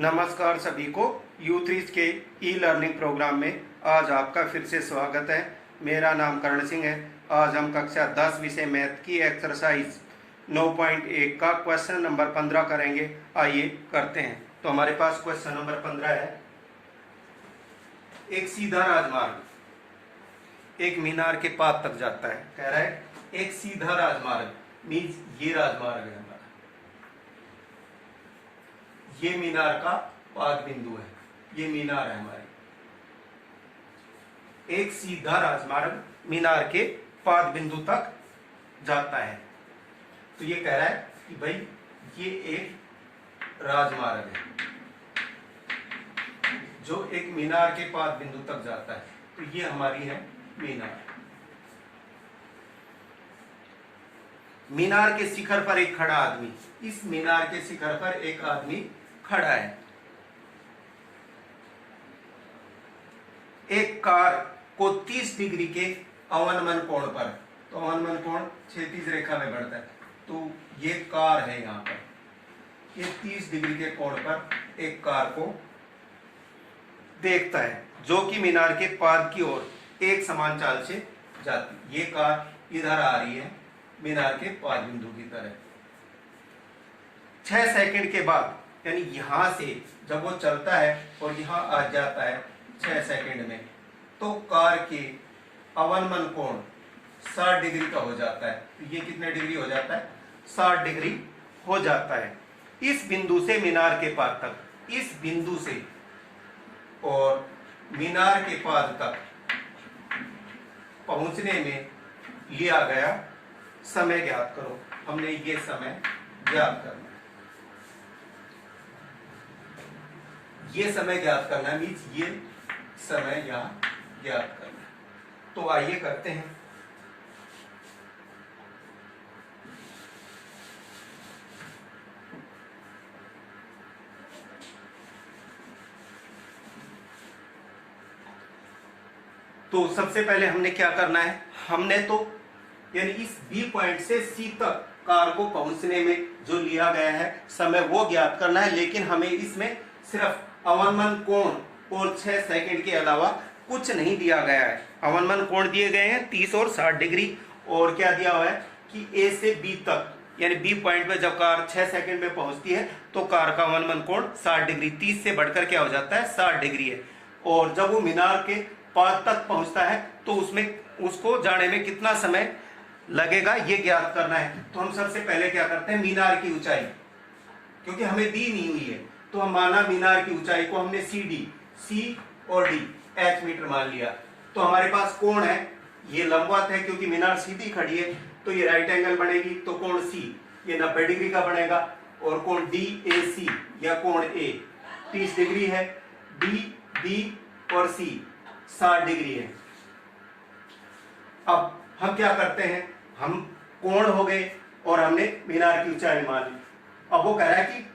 नमस्कार सभी को U3 के ई लर्निंग प्रोग्राम में आज आपका फिर से स्वागत है। मेरा नाम करण सिंह है। आज हम कक्षा 10 विषय मैथ की एक्सरसाइज 9.1 का क्वेश्चन नंबर 15 करेंगे। आइए करते हैं। तो हमारे पास क्वेश्चन नंबर 15 है। एक सीधा राजमार्ग एक मीनार के पास तक जाता है। कह रहा है एक सीधा राजमार्ग मीन्स ये राजमार्ग है, ये मीनार का पाद बिंदु है, ये मीनार है हमारी। एक सीधा राजमार्ग मीनार के पाद बिंदु तक जाता है। तो ये कह रहा है कि भाई ये एक राजमार्ग है जो एक मीनार के पाद बिंदु तक जाता है। तो ये हमारी है मीनार। मीनार के शिखर पर एक खड़ा आदमी, इस मीनार के शिखर पर एक आदमी खड़ा है। एक कार को 30 डिग्री के अवनमन कोण पर, तो अवनमन कोण क्षैतिज रेखा में बढ़ता है, तो ये कार है यहां पर, ये 30 डिग्री के कोण पर एक कार को देखता है जो कि मीनार के पाद की ओर एक समान चाल से जाती। ये कार इधर आ रही है मीनार के पाद बिंदु की तरह। 6 सेकंड के बाद, यानी यहां से जब वो चलता है और यहां आ जाता है 6 सेकंड में, तो कार के अवनमन कोण 60 डिग्री का हो जाता है। तो ये कितने डिग्री हो जाता है? 60 डिग्री हो जाता है। इस बिंदु से मीनार के पाद तक, इस बिंदु से और मीनार के पाद तक पहुंचने में लिया गया समय ज्ञात करो। हमने ये समय ज्ञात करना है। ये समय ज्ञात करना है मीन्स ये समय यहां ज्ञात करना है। तो आइए करते हैं। तो सबसे पहले हमने क्या करना है, हमने तो यानी इस बी पॉइंट से सी तक कार को पहुंचने में जो लिया गया है समय वो ज्ञात करना है। लेकिन हमें इसमें सिर्फ अवनमन कोण और 6 सेकंड के अलावा कुछ नहीं दिया गया है। अवनमन कोण दिए गए हैं 30 और 60 डिग्री, और क्या दिया हुआ है कि ए से बी तक, यानी बी पॉइंट पे जब कार 6 सेकंड में पहुंचती है तो कार का अवनमन कोण 60 डिग्री, 30 से बढ़कर क्या हो जाता है? 60 डिग्री है। और जब वो मीनार के पाद तक पहुंचता है तो उसमें उसको जाने में कितना समय लगेगा ये ज्ञात करना है। तो हम सबसे पहले क्या करते हैं, मीनार की ऊंचाई, क्योंकि हमें दी नहीं हुई है तो हम माना मीनार की ऊंचाई को हमने सी और डी एच मीटर मान लिया। तो हमारे पास कोण है, ये लंबवत है क्योंकि मीनार सीधी खड़ी है, तो ये राइट एंगल बनेगी। तो कोण सी ये 90 डिग्री का बनेगा, और कोण डी ए सी या कोण ए 30 डिग्री है। डी बी और सी 60 डिग्री है। अब हम क्या करते हैं, हम कोण हो गए और हमने मीनार की ऊंचाई मान ली। अब वो कह रहा है कि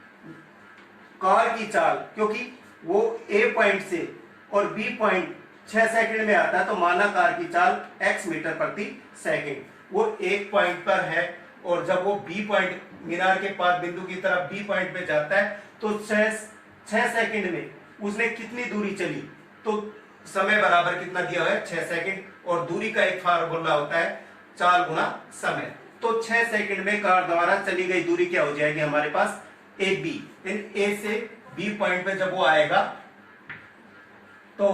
कार की चाल, क्योंकि वो ए पॉइंट से और बी पॉइंट 6 सेकंड में आता है, तो माना कार की चाल x मीटर प्रति सेकंड। वो एक पॉइंट पर है और जब वो बी पॉइंट मीनार के पाद बिंदु की तरफ बी पॉइंट पे जाता है तो 6 सेकंड में उसने कितनी दूरी चली, तो समय बराबर कितना दिया हुआ है? 6 सेकंड। और दूरी का एक फार्मूला होता है चाल गुना समय। तो 6 सेकंड में कार द्वारा चली गई दूरी क्या हो जाएगी हमारे पास? A B. ए से बी पॉइंट पे जब वो आएगा तो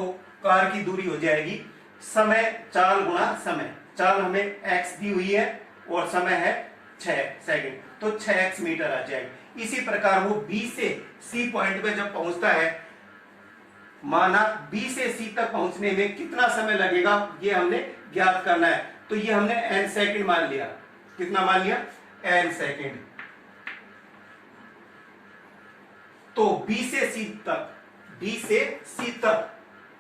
कार की दूरी हो जाएगी समय चाल गुना समय। चाल हमें x दी हुई है और समय है 6 सेकंड, तो 6x मीटर आ जाएगी। इसी प्रकार वो B से C पॉइंट पे जब पहुंचता है, माना B से C तक पहुंचने में कितना समय लगेगा ये हमने ज्ञात करना है। तो ये हमने n सेकंड मान लिया। कितना मान लिया? n second. तो B से C तक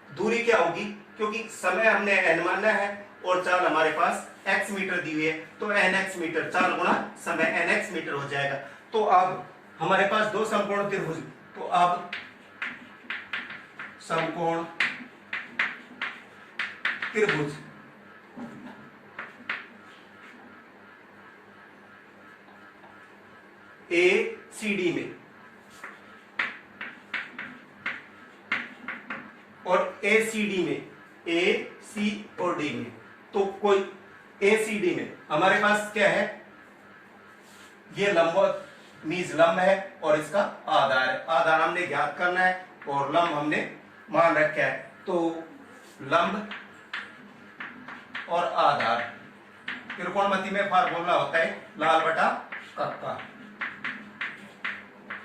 दूरी क्या होगी, क्योंकि समय हमने n माना है और चाल हमारे पास x मीटर दी हुई है, तो nx मीटर, चाल गुना समय nx मीटर हो जाएगा। तो अब हमारे पास दो समकोण त्रिभुज, तो अब समकोण त्रिभुज ए सी डी में ए सी डी में, ए सी और डी में, तो कोई ए सी डी में हमारे पास क्या है, ये लंब मीज लंब है और इसका आधार है। आधार हमने ज्ञात करना है और लंब हमने मान रखा है। तो लंब और आधार, त्रिकोणमिति में फार्मूला होता है लाल बटा कक्का,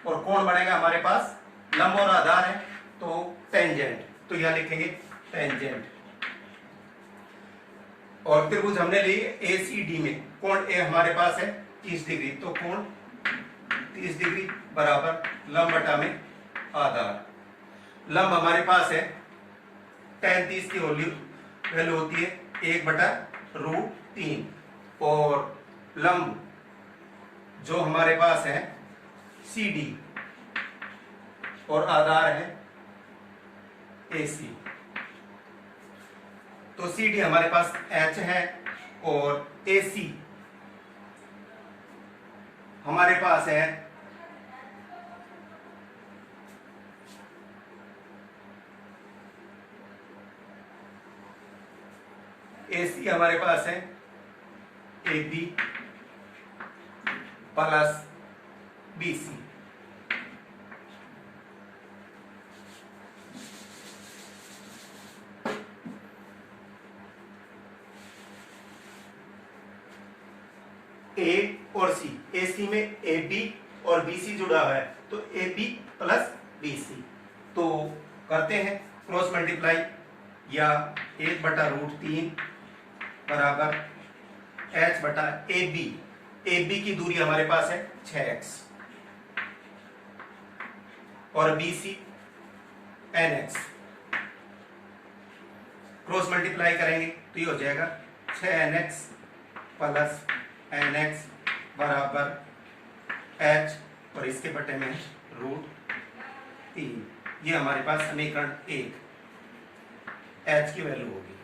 और कौन बनेगा हमारे पास, लंब और आधार है तो टेंजेंट, तो यहां लिखेंगे टेंजेंट। और त्रिभुज हमने ली ए सी डी में, कोण ए हमारे पास है 30 डिग्री, तो कोण 30 डिग्री बराबर लंब बटा में आधार। लंब हमारे पास है tan 30 की वैल्यू होती है 1/√3, और लंब जो हमारे पास है सी डी और आधार है ए सी, तो सी डी हमारे पास एच है और ए सी हमारे पास है ए सी हमारे पास है A B plus B C. A और सी, ए सी में ए बी और बी सी जुड़ा हुआ है, तो A B plus B C. तो करते हैं क्रॉस मल्टीप्लाई, या 1/√3 बराबर h बटा ए बी। ए बी की दूरी हमारे पास है 6x और B C nx। Cross multiply करेंगे तो ये हो जाएगा 6nx प्लस nx बराबर h, और इसके बटे में √3। ये हमारे पास समीकरण 1 h की वैल्यू होगी।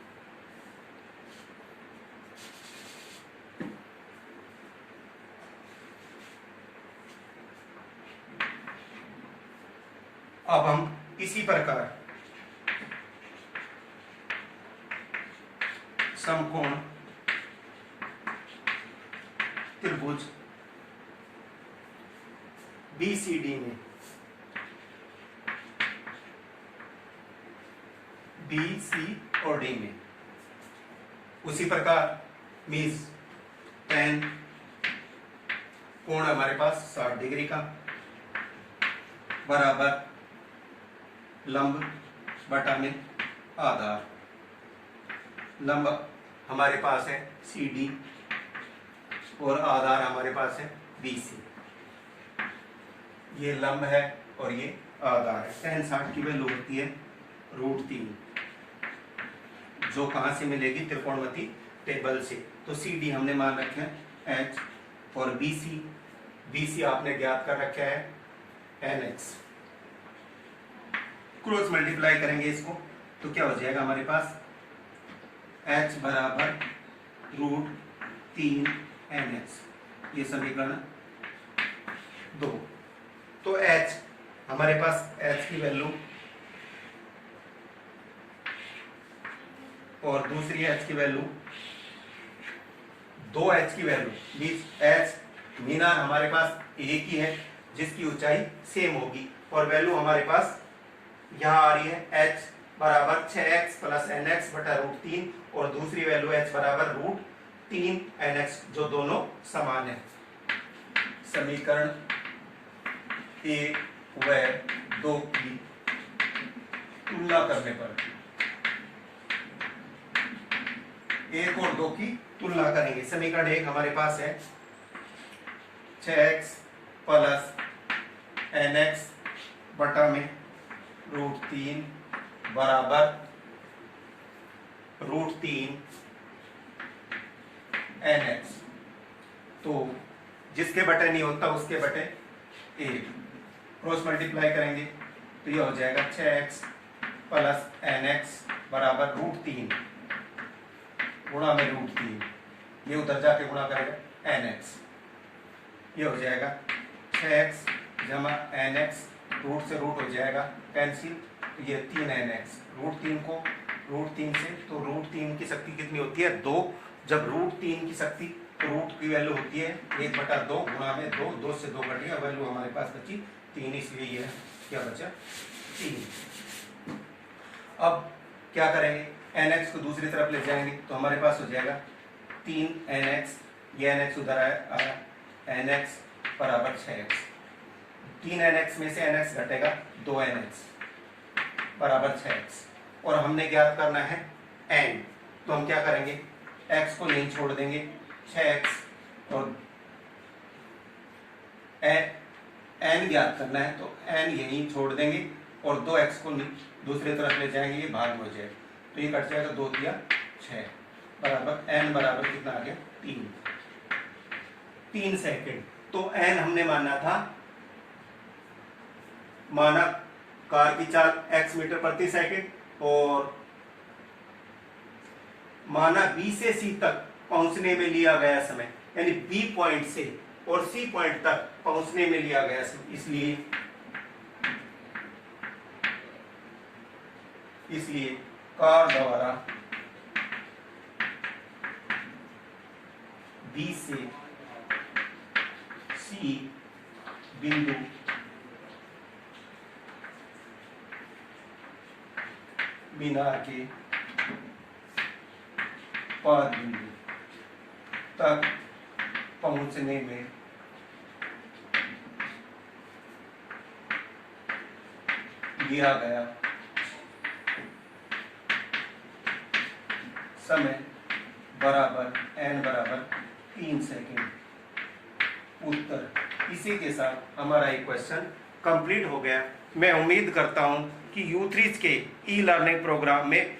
अब हम इसी प्रकार समकोण त्रिभुज BCD में BC और D में उसी प्रकार मीज tan कोण हमारे पास 60 डिग्री का बराबर लंब बटा में आधार। लंब हमारे पास है CD और आधार हमारे पास है BC। ये लंब है और ये आधार है। tan 60 की वैल्यू होती है √3, जो कहां से मिलेगी, त्रिकोणमिति टेबल से। तो CD हमने मान रखे हैं H और BC आपने ज्ञात कर रखा है NX। क्रॉस मल्टीप्लाई करेंगे इसको तो क्या हो जाएगा हमारे पास, H बराबर √3 NX, ये समीकरण 2। तो H हमारे पास H की वैल्यू और दूसरी H की वैल्यू, 2H की वैल्यू मीन्स H मीनार हमारे पास एक ही है जिसकी ऊंचाई सेम होगी, और वैल्यू हमारे पास यहाँ आ रही है H बराबर 6x प्लस NX बटा √3, और दूसरी वैल्यू H बराबर √3 NX, जो दोनों समान है। समीकरण 1 व 2 की तुलना करने पर, 1 और 2 की तुलना करेंगे। समीकरण 1 हमारे पास है 6x प्लस NX बटा में √3 बराबर √3 NX। तो जिसके बटे नहीं होता उसके बटे 1। क्रॉस मल्टीप्लाई करेंगे तो ये हो जाएगा 6x प्लस NX बराबर √3 गुणा में √3, ये उधर जाके गुणा करेगा NX, ये हो जाएगा 6x जमा NX, रूट से रूट हो जाएगा कैंसिल, ये 3nx, √3 को √3 से, तो √3 की शक्ति कितनी होती है 2। जब √3 की शक्ति, तो रूट की वैल्यू होती है 1/2 गुणा में 2, 2 से 2 कट गया, वैल्यू हमारे पास बची 3, इसलिए ये क्या बचा 3। अब क्या करेंगे, nx को दूसरी तरफ ले जाएंगे तो हमारे पास हो जाएगा 3nx, ये nx उधर आया, nx बराबर 6x। 3nx में से nx घटेगा 2nx बराबर 6x, और हमने ज्ञात करना है n, तो हम क्या करेंगे, x को यहीं छोड़ देंगे 6x, और n ज्ञात करना है तो n यहीं छोड़ देंगे, और 2x को दूसरी तरफ ले जाएंगे, ये भाग हो जाए, तो ये कट जाएगा 2 दिया 6 बराबर n बराबर कितना आ गया 3 सेकंड। तो n हमने माना था, माना कार की चाल x मीटर प्रति सेकंड, और माना B से C तक पहुंचने में लिया गया समय, यानी B पॉइंट से और C पॉइंट तक पहुंचने में लिया गया समय, इसलिए कार द्वारा B से C बिंदु मीनार के पाद बिंदु तक पहुंचने में लिया गया समय बराबर n बराबर 3 सेकेंड। उत्तर। इसी के साथ हमारा एक क्वेश्चन कंप्लीट हो गया। मैं उम्मीद करता हूं कि U3 के ई लर्निंग प्रोग्राम में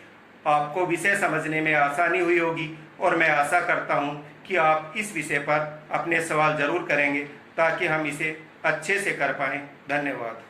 आपको विषय समझने में आसानी हुई होगी, और मैं आशा करता हूं कि आप इस विषय पर अपने सवाल जरूर करेंगे ताकि हम इसे अच्छे से कर पाएं। धन्यवाद।